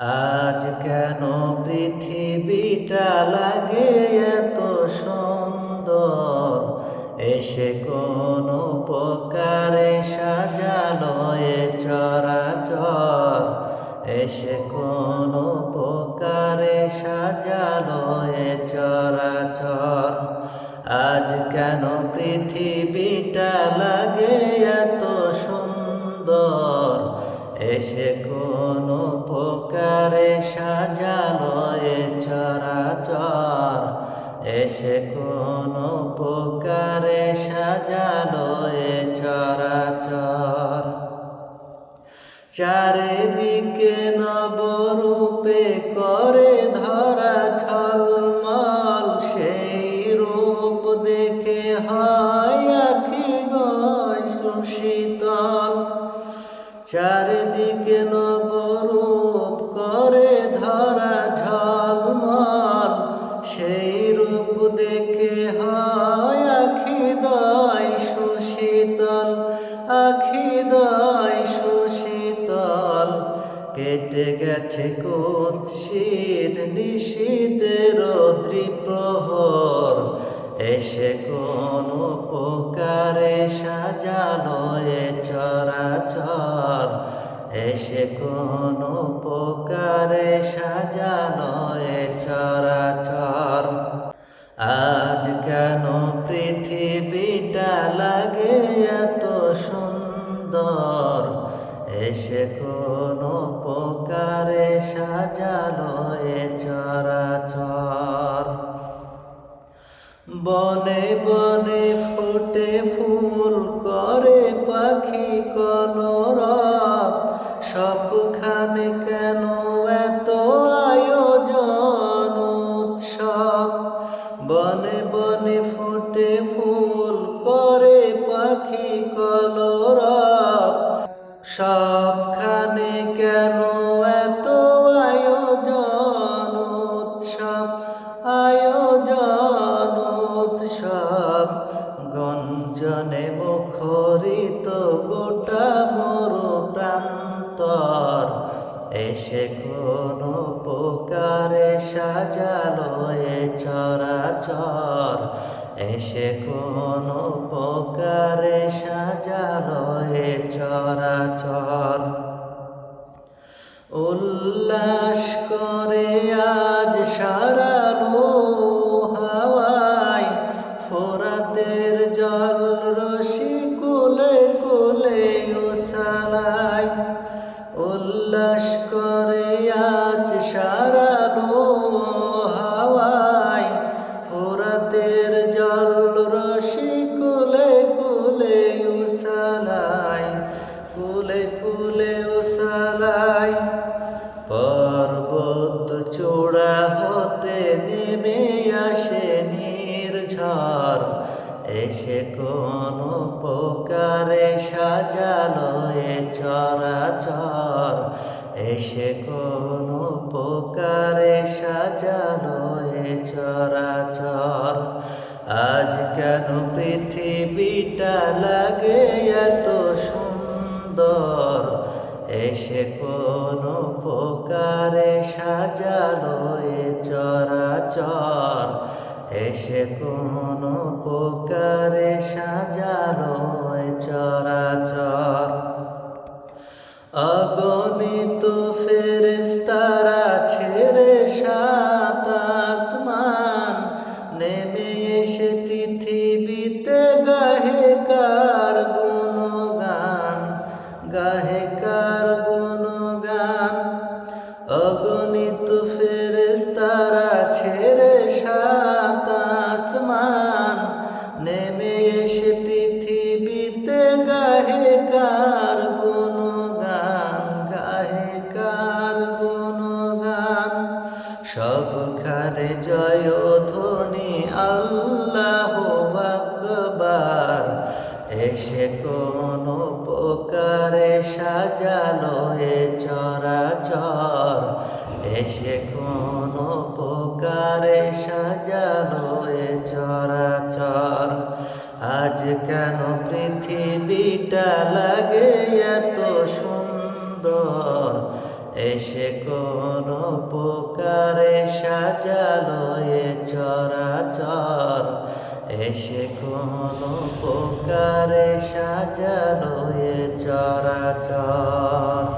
আজ কেন পৃথিবীটা লাগে এত সুন্দর, এসে কোন উপকারে সাজালো এ চরাচর, এসে কোন উপকারে সাজালো এ চরাচর। আজ কেন পৃথিবীটা লাগে এত সুন্দর, এসে কোন উপকারে সাজালো এ চরাচর, এসে কোন উপকারে সাজালো এ চরাচর। চারিদিকে নবরূপে করে ধরা ঝলমল, সেই রূপ দেখে হয় আখি গয় সুশীতল। চারিদিকে নবরূপ করে ধরা ঝলমল, সেই রূপ দেখে হয় আখি দয় সুশীতল, আখি দয় সুশীতল। কেটে গেছে কুৎসিত নিশীথের দ্বিপ্রহর, এসে কোন উপকারে সাজালো এ চরাচর, এসে কোন উপকারে সাজালো এ চরাচর। আজ কেন পৃথিবীটা লাগে এত সুন্দর, এসে কোন উপকারে সাজালো এ চরাচর। বনে বনে ফুটে ফুল করে পাখি কলরব, সবখানে কেন এত আয়োজন উৎসব। বনে বনে ফুটে ফুল করে পাখি কলরব, সবখানে কেন এত আয়োজন উৎসব, আয়োজন উৎসব। গঞ্জনে মুখরিত গোটা মরু প্রান্তর, এসে কোন উপকারে সাজালো এ চরাচর, এসে কোন উপকারে সাজালো এ চরাচর। উল্লাস করে আজ সারালো হাওয়ায়, ফোরাতের জল রশি কুলে কুলে উছালায়। উল্লাস করে আজ সারালো হাওয়ায়, ফোরাতের জল রশি কুলে কুলে উছালায়, কুলে কুলে উছালায়। পর্বত চূড়া হতে নেমে আসে নির্ঝর, এসে কোন উপকারে সাজালো এ চরাচর, এসে কোন উপকারে সাজালো এ চরাচর। আজ কেন পৃথিবীটা লাগে এত সুন্দর, এসে কোন উপকারে সাজালো এ চরাচর, এসে কোন উপকারে সাজালো এ চরাচর। অগণিত ফেরেশতারা ছেড়ে সাত আসমান, নেমে এসে পৃথিবীতে গাহে কার গুণগান, গাহে কার গুণগান। অগণিত ফেরেশতারা ছেড়ে সাত আসমান, নেমে এসে পৃথিবীতে গাহে কার গুণগান, গাহে কার গুণগান। সবখানে জয়ধ্বনি আল্লাহু আকবার, এসে কোন উপকারে সাজালো এ চরাচর, এসে কোন উপকারে সাজালো এ চরাচর। আজ কেন পৃথিবীটা লাগে এত সুন্দর, এসে কোন প্রকারে সাজালো এ চরাচর, এসে কোন প্রকারে সাজালো এ চরাচর।